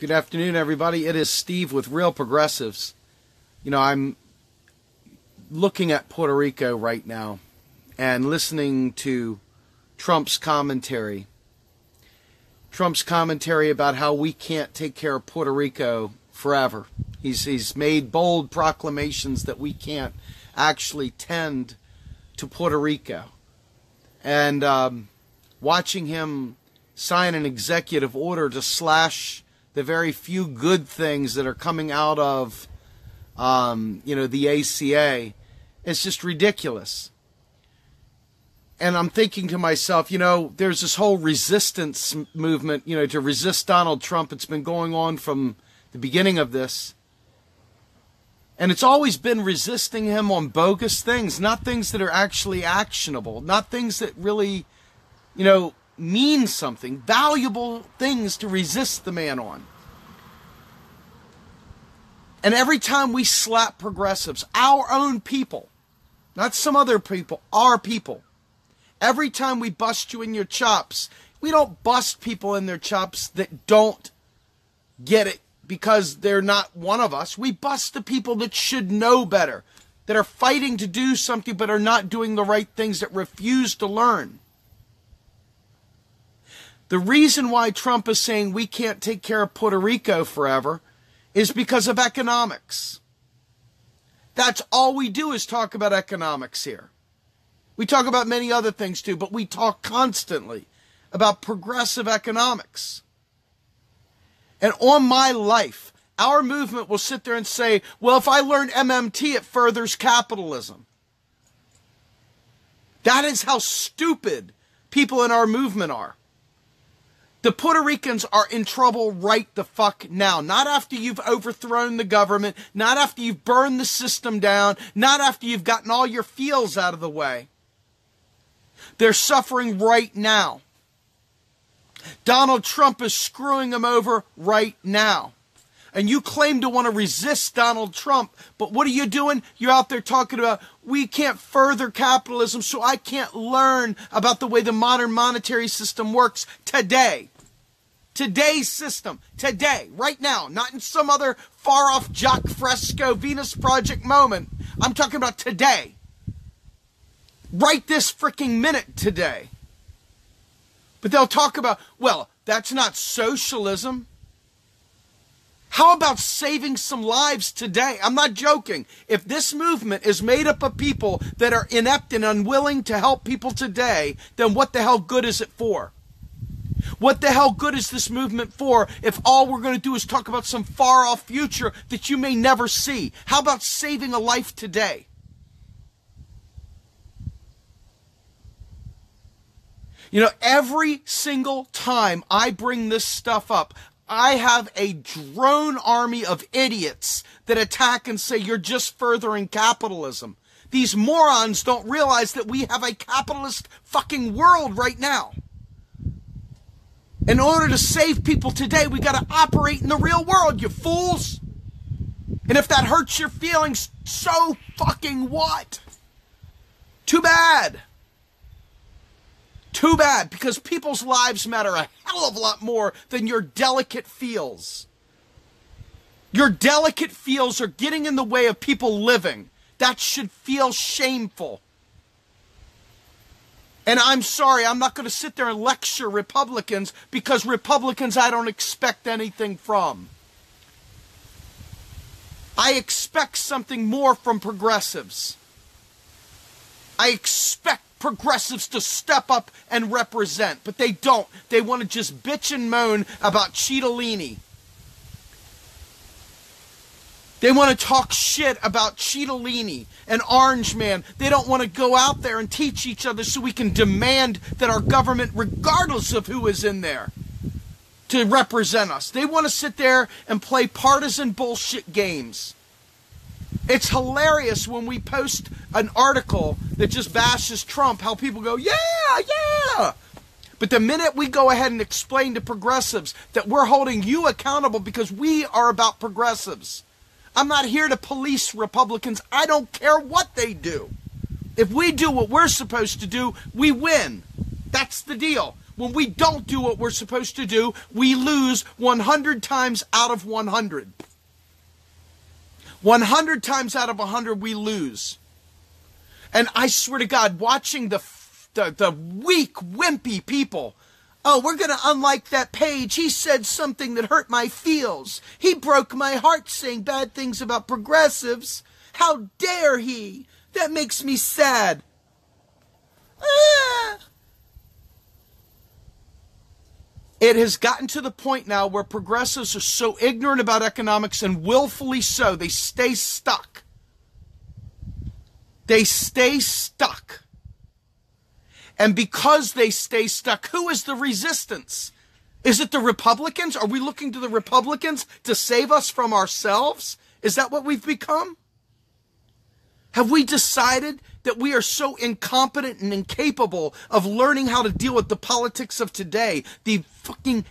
Good afternoon, everybody. It is Steve with Real Progressives. You know, I'm looking at Puerto Rico right now and listening to Trump's commentary. Trump's commentary about how we can't take care of Puerto Rico forever. He's made bold proclamations that we can't actually tend to Puerto Rico. And watching him sign an executive order to slash the very few good things that are coming out of, the ACA, it's just ridiculous. And I'm thinking to myself, there's this whole resistance movement, to resist Donald Trump. It's been going on from the beginning of this. And it's always been resisting him on bogus things, not things that are actually actionable, not things that really, mean something, valuable things to resist the man on. And every time we slap progressives, our own people, not some other people, our people, every time we bust you in your chops, we don't bust people in their chops that don't get it because they're not one of us. We bust the people that should know better, that are fighting to do something but are not doing the right things, that refuse to learn. The reason why Trump is saying we can't take care of Puerto Rico forever is because of economics. That's all we do is talk about economics here. We talk about many other things too, but we talk constantly about progressive economics. And on my life, our movement will sit there and say, well, if I learn MMT, it furthers capitalism. That is how stupid people in our movement are. The Puerto Ricans are in trouble right the fuck now. Not after you've overthrown the government, not after you've burned the system down, not after you've gotten all your feels out of the way. They're suffering right now. Donald Trump is screwing them over right now. And you claim to want to resist Donald Trump, but what are you doing? You're out there talking about, we can't further capitalism, so I can't learn about the way the modern monetary system works today. Today's system, today, right now, not in some other far-off Jacques Fresco Venus Project moment. I'm talking about today. Right this freaking minute today. But they'll talk about, well, that's not socialism. How about saving some lives today? I'm not joking. If this movement is made up of people that are inept and unwilling to help people today, then what the hell good is it for? What the hell good is this movement for if all we're going to do is talk about some far-off future that you may never see? How about saving a life today? Every single time I bring this stuff up, I have a drone army of idiots that attack and say, you're just furthering capitalism. These morons don't realize that we have a capitalist fucking world right now. In order to save people today, we got to operate in the real world, you fools. And if that hurts your feelings, so fucking what? Too bad. Too bad, because people's lives matter a hell of a lot more than your delicate feels. Your delicate feels are getting in the way of people living. That should feel shameful. And I'm sorry, I'm not going to sit there and lecture Republicans, because Republicans I don't expect anything from. I expect something more from progressives. I expect progressives to step up and represent, but they don't. They want to just bitch and moan about Cittadini. They want to talk shit about Cittadini and Orange Man. They don't want to go out there and teach each other so we can demand that our government, regardless of who is in there, to represent us. They want to sit there and play partisan bullshit games. It's hilarious when we post an article that just bashes Trump, how people go, yeah. But the minute we go ahead and explain to progressives that we're holding you accountable because we are about progressives. I'm not here to police Republicans. I don't care what they do. If we do what we're supposed to do, we win. That's the deal. When we don't do what we're supposed to do, we lose 100 times out of 100. 100 times out of 100 we lose. And I swear to God, watching the weak, wimpy people, oh, we're going to unlike that page. He said something that hurt my feels. He broke my heart saying bad things about progressives. How dare he? That makes me sad. It has gotten to the point now where progressives are so ignorant about economics, and willfully so, they stay stuck. They stay stuck. And because they stay stuck, who is the resistance? Is it the Republicans? Are we looking to the Republicans to save us from ourselves? Is that what we've become? Have we decided that we are so incompetent and incapable of learning how to deal with the politics of today, the fucking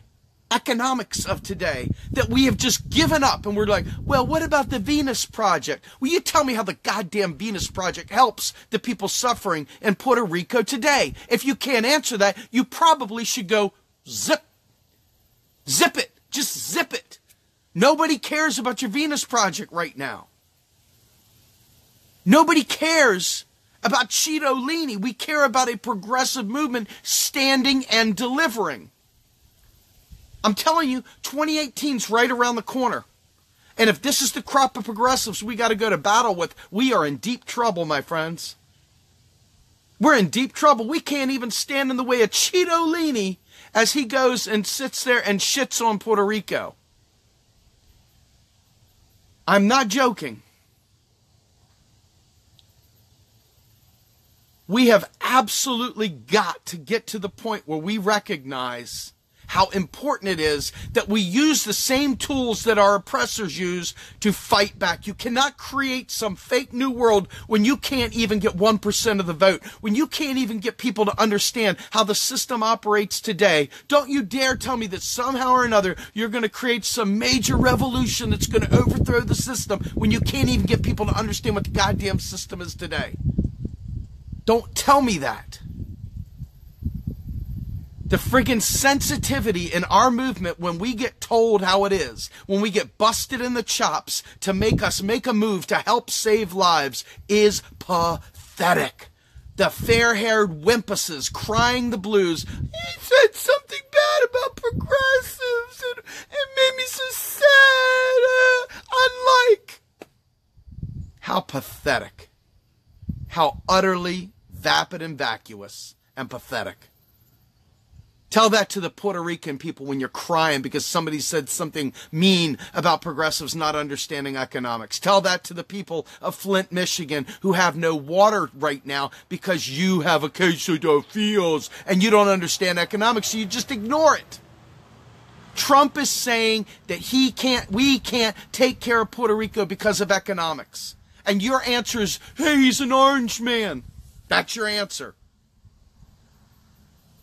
economics of today, that we have just given up and we're like, well, what about the Venus Project? Will you tell me how the goddamn Venus Project helps the people suffering in Puerto Rico today? If you can't answer that, you probably should go zip it, just zip it. Nobody cares about your Venus Project right now. Nobody cares about Cheeto Leahy. We care about a progressive movement standing and delivering. I'm telling you, 2018's right around the corner. And if this is the crop of progressives we got to go to battle with, we are in deep trouble, my friends. We're in deep trouble. We can't even stand in the way of Cheeto Leahy as he goes and sits there and shits on Puerto Rico. I'm not joking. We have absolutely got to get to the point where we recognize how important it is that we use the same tools that our oppressors use to fight back. You cannot create some fake new world when you can't even get 1% of the vote, when you can't even get people to understand how the system operates today. Don't you dare tell me that somehow or another you're going to create some major revolution that's going to overthrow the system when you can't even get people to understand what the goddamn system is today. Don't tell me that. The friggin' sensitivity in our movement when we get told how it is, when we get busted in the chops to make us make a move to help save lives is pathetic. The fair-haired wimpuses crying the blues. He said something bad about progressives and it made me so sad. Unlike. How pathetic. How utterly vapid and vacuous and pathetic. Tell that to the Puerto Rican people when you're crying because somebody said something mean about progressives not understanding economics. Tell that to the people of Flint, Michigan who have no water right now because you have a queso de fields and you don't understand economics, so you just ignore it. Trump is saying that we can't take care of Puerto Rico because of economics. And your answer is, hey, he's an orange man. That's your answer.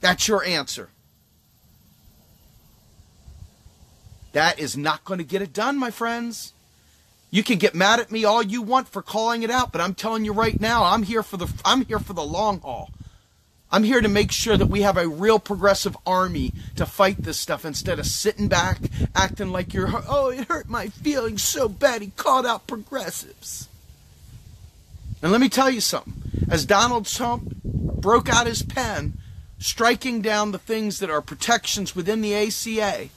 That's your answer. That is not going to get it done, my friends. You can get mad at me all you want for calling it out, but I'm telling you right now, I'm here for the long haul. I'm here to make sure that we have a real progressive army to fight this stuff instead of sitting back, acting like it hurt my feelings so bad he called out progressives. And let me tell you something. As Donald Trump broke out his pen, striking down the things that are protections within the ACA,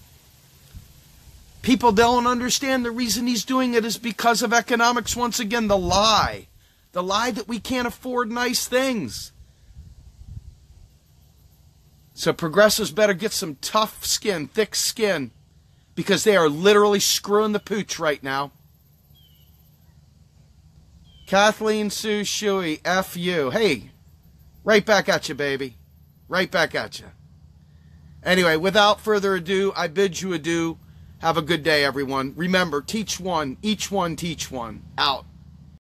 people don't understand the reason he's doing it is because of economics. Once again, the lie that we can't afford nice things. So progressives better get some tough skin, thick skin, because they are literally screwing the pooch right now. Kathleen Sue Shuey, F you. Hey, right back at you, baby. Right back at you. Anyway, without further ado, I bid you adieu. Have a good day, everyone. Remember, teach one, each one teach one. Out.